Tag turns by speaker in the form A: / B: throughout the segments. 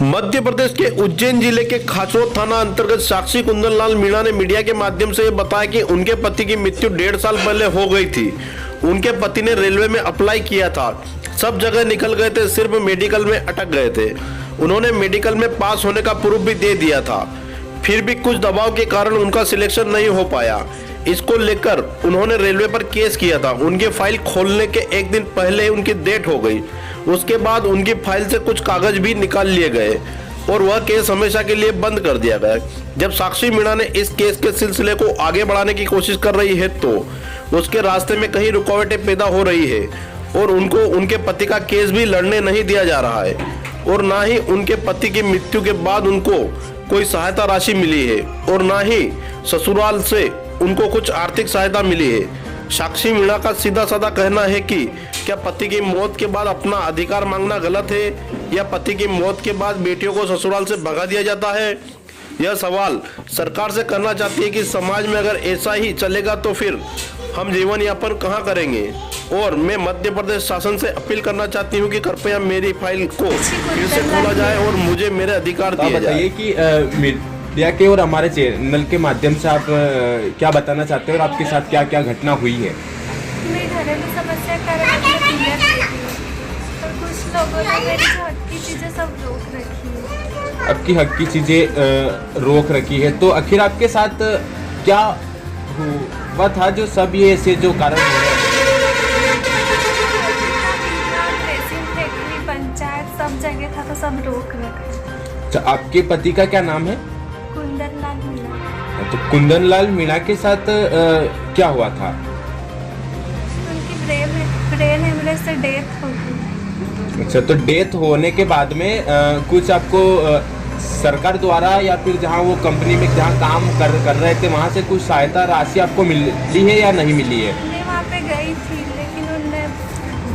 A: मध्य प्रदेश के उज्जैन जिले के खाचोद थाना अंतर्गत साक्षी कुंदनलाल मीणा ने मीडिया के माध्यम से बताया कि उनके पति की मृत्यु 1.5 साल पहले हो गई थी। उनके पति ने रेलवे में अप्लाई किया था, सब जगह निकल गए थे, सिर्फ मेडिकल में अटक गए थे। उन्होंने मेडिकल में पास होने का प्रूफ भी दे दिया था, फिर भी कुछ दबाव के कारण उनका सिलेक्शन नहीं हो पाया। इसको लेकर उन्होंने रेलवे पर केस किया था। उनकी फाइल खोलने के एक दिन पहले उनकी डेट हो गई। उसके बाद उनकी फाइल से कुछ कागज भी निकाल लिए गए और वह केस हमेशा के लिए बंद कर दिया गया। जब साक्षी मीणा ने इस केस के सिलसिले को आगे बढ़ाने की कोशिश कर रही है तो उसके रास्ते में कई रुकावटें पैदा हो रही है और उनको उनके पति का केस भी लड़ने नहीं दिया जा रहा है और ना ही उनके पति की मृत्यु के बाद उनको कोई सहायता राशि मिली है और ना ही ससुराल से उनको कुछ आर्थिक सहायता मिली है। साक्षी मीणा का सीधा साधा कहना है कि क्या पति की मौत के बाद अपना अधिकार मांगना गलत है या पति की मौत के बाद बेटियों को ससुराल से भगा दिया जाता है। यह सवाल सरकार से करना चाहती है कि समाज में अगर ऐसा ही चलेगा तो फिर हम जीवन यापन कहाँ करेंगे। और मैं मध्य प्रदेश शासन से अपील करना चाहती हूँ कि कृपया मेरी फाइल को फिर से खोला जाए और मुझे मेरे अधिकार दिए जाए।
B: कि मीडिया के और हमारे चैनल के माध्यम से आप क्या बताना चाहते हैं और आपके साथ क्या क्या घटना हुई है।
C: मेरी घरेलू समस्या के कारण मैं पीरियड लेती हूँ और कुछ लोगों ने मेरी जो हक की चीज़ें सब रोक रखी है।
B: आपकी हक की चीज़ें रोक रखी है तो आखिर आपके साथ क्या हुआ था जो सब ये ऐसे जो कारण हो रहे हैं।
C: ड्रेसिंग फैक्ट्री, पंचायत सब जगह था तो सब रोक रखा।
B: अच्छा, आपके पति का क्या नाम है।
C: कुंदनलाल मीणा।
B: तो कुंदनलाल मीणा के साथ क्या हुआ था।
C: उनकी ब्रेन हेमरेज से डेथ हो गई।
B: अच्छा, तो डेथ होने के बाद में कुछ आपको सरकार द्वारा या फिर जहाँ वो कंपनी में जहाँ काम कर रहे थे वहाँ से कुछ सहायता राशि आपको मिली है या नहीं मिली है।
C: मैं वहाँ पे गई थी लेकिन उन्होंने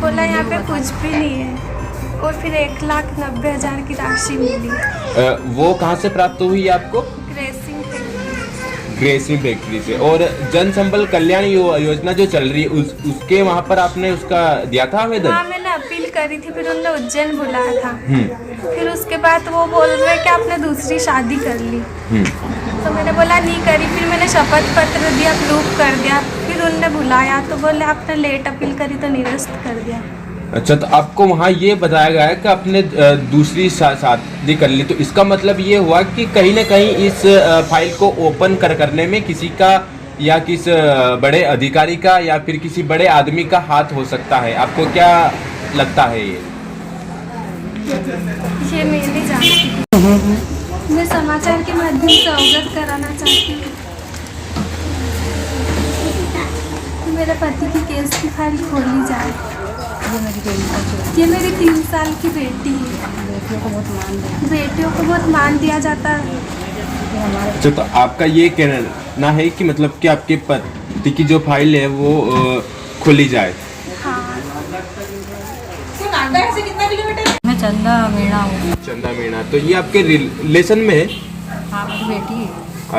C: बोला यहाँ पे कुछ भी नहीं है और फिर 1,90,000 की राशि मिली।
B: वो कहाँ से प्राप्त हुई आपको। ग्रेसिंग फैक्ट्री से। और जन संबल कल्याण योजना जो चल रही है उसके वहाँ पर आपने उसका दिया था आवेदन।
C: हाँ, मैंने अपील करी थी, फिर उन्होंने उज्जैन बुलाया था। फिर उसके बाद वो बोल रहे कि आपने दूसरी शादी कर ली। तो मैंने बोला नहीं करी। फिर मैंने शपथ पत्र दिया, प्रूफ कर दिया। फिर उन्होंने बुलाया तो बोले आपने लेट अपील करी तो निरस्त कर दिया।
B: अच्छा, तो आपको वहाँ ये बताया गया है कि आपने दूसरी शादी कर ली, तो इसका मतलब ये हुआ कि कहीं ना कहीं इस फाइल को ओपन करने में किसी का या किस बड़े अधिकारी का या फिर किसी बड़े आदमी का हाथ हो सकता है। आपको क्या लगता है ये
C: मैं नहीं जानती। मैं समाचार के माध्यम से अवगत कराना चाहती हूँ। मेरे पति की केस की फाइल खोली जाए। ये मेरी 3 साल की बेटी है। बेटियों को बहुत मान दिया जाता है।
B: अच्छा, तो आपका ये कहना है कि मतलब कि आपके पति की जो फाइल है वो खोली जाए।
C: हाँ।
D: मैं चंदा मीणा हूँ।
B: चंदा मीणा, तो ये आपके रिलेशन में है।
D: हाँ, मेरी बेटी है।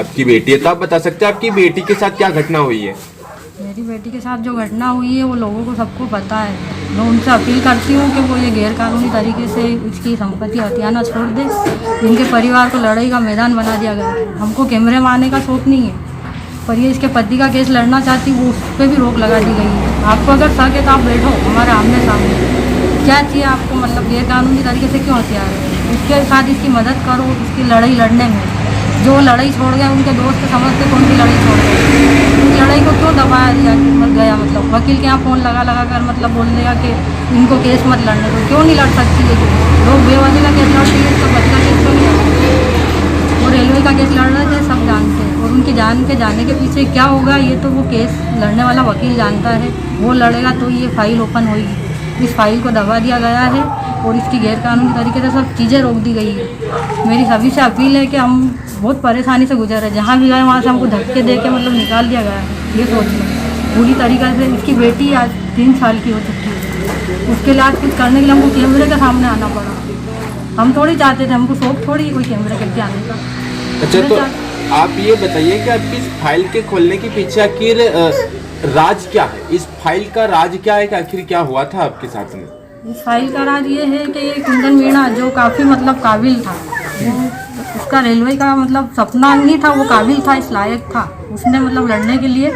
B: आपकी बेटी है, तो आप बता सकते हैं आपकी बेटी के साथ क्या घटना हुई है।
D: मेरी बेटी के साथ जो घटना हुई है वो लोगों को सबको पता है। मैं उनसे अपील करती हूँ कि वो ये गैरकानूनी तरीके से उसकी संपत्ति हथियाना छोड़ दे। इनके परिवार को लड़ाई का मैदान बना दिया गया है। हमको कैमरे में आने का शौक नहीं है, पर ये इसके पति का केस लड़ना चाहती वो उस पर भी रोक लगा दी गई है। आपको अगर शक है तो आप बैठो हमारे आमने सामने। क्या चाहिए आपको, मतलब गैरकानूनी तरीके से क्यों हथियार है। इसके साथ इसकी मदद करो इसकी लड़ाई लड़ने में। जो लड़ाई छोड़ गए उनके दोस्त समझते कौन सी लड़ाई छोड़ गए। उस लड़ाई को क्यों दबाया दिया गया, मतलब वकील के यहाँ फ़ोन लगा कर मतलब बोल दिया कि इनको केस मत लड़ने दो। क्यों नहीं लड़ सकती है लोग बेवजह का केस लड़ते हैं, तो बच्चे का केस क्यों नहीं लड़ते। वो रेलवे का केस लड़ रहे थे, सब जानते हैं। और उनके जाने के पीछे क्या होगा ये तो वो केस लड़ने वाला वकील जानता है। वो लड़ेगा तो ये फाइल ओपन होगी। इस फाइल को दबा दिया गया है और इसकी गैरकानूनी तरीके से सब चीज़ें रोक दी गई है। मेरी सभी से अपील है कि हम बहुत परेशानी से गुजर रहे हैं। जहाँ भी गए वहाँ से हमको धक्के दे के मतलब निकाल दिया गया है। ये सोच लो पूरी तरीके से। इसकी बेटी आज 3 साल की हो चुकी है। उसके लिए आज कुछ करने के लिए हमको कैमरे के सामने आना पड़ा। हम थोड़ी चाहते थे, हमको शौक थोड़ी कोई कैमरे करके आने का।
B: अच्छा, तो आप ये बताइए कि आपकी इस फाइल के खोलने के पीछे आखिर राज क्या है। इस फाइल का राज क्या है कि आखिर क्या हुआ था आपके साथ में।
D: इस फाइल का राज ये है कि ये कुंदन मीणा जो काफ़ी मतलब काबिल था, वो उसका रेलवे का मतलब सपना नहीं था, वो काबिल था, इस लायक था, उसने मतलब लड़ने के लिए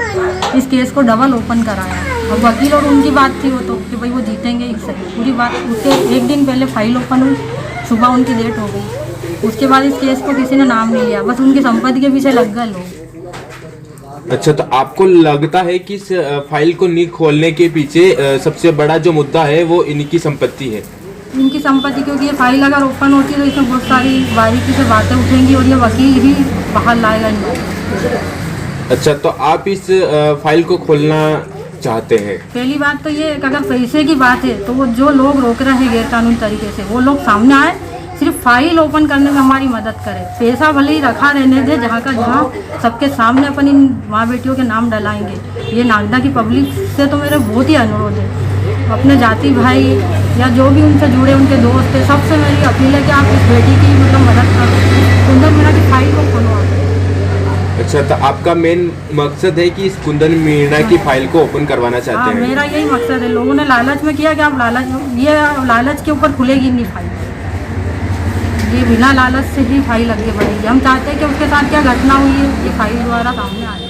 D: इस केस को डबल ओपन कराया। अब वकील और उनकी बात थी वो तो कि भाई वो जीतेंगे ही सही, पूरी बात उसके एक दिन पहले फाइल ओपन हुई, सुबह उनकी डेट हो गई, उसके बाद इस केस को किसी ने नाम नहीं लिया, बस उनकी संपत्ति के पीछे लग गए लोग।
B: अच्छा, तो आपको लगता है कि इस फाइल को नहीं खोलने के पीछे सबसे बड़ा जो मुद्दा है वो इनकी संपत्ति है?
D: इनकी संपत्ति, क्योंकि ये फाइल अगर ओपन होती है तो इसमें बहुत सारी बारीकी से बातें उठेंगी और ये वकील ही बाहर लाएगा इन बातों।
B: अच्छा, तो आप इस फाइल को खोलना चाहते हैं?
D: पहली बात तो ये कि अगर पैसे की बात है तो वो जो लोग रोक रहे हैं गैरकानूनी तरीके से, वो लोग सामने आए, सिर्फ फाइल ओपन करने में हमारी मदद करें। पैसा भले ही रखा रहने दे, जहाँ का जहाँ सबके सामने अपन इन माँ बेटियों के नाम डलाएंगे। ये नागदा की पब्लिक से तो मेरा बहुत ही अनुरोध है, अपने जाति भाई या जो भी उनसे जुड़े उनके दोस्त है, सबसे मेरी अपील है कि आप इस बेटी की मतलब मदद करो, कुंदन मीणा की फाइल को खोलो।
B: अच्छा, तो आपका मेन मकसद है कि इस कुंदन मीणा की फाइल को ओपन करवाना चाहते हैं?
D: मेरा यही मकसद है। लोगों ने लालच में किया कि आप लालच के ऊपर खुलेगी नहीं फाइल, ये बिना लालच से ही फाइल आगे बढ़ेगी। हम चाहते हैं कि उसके साथ क्या घटना हुई है ये फाइल द्वारा सामने आए।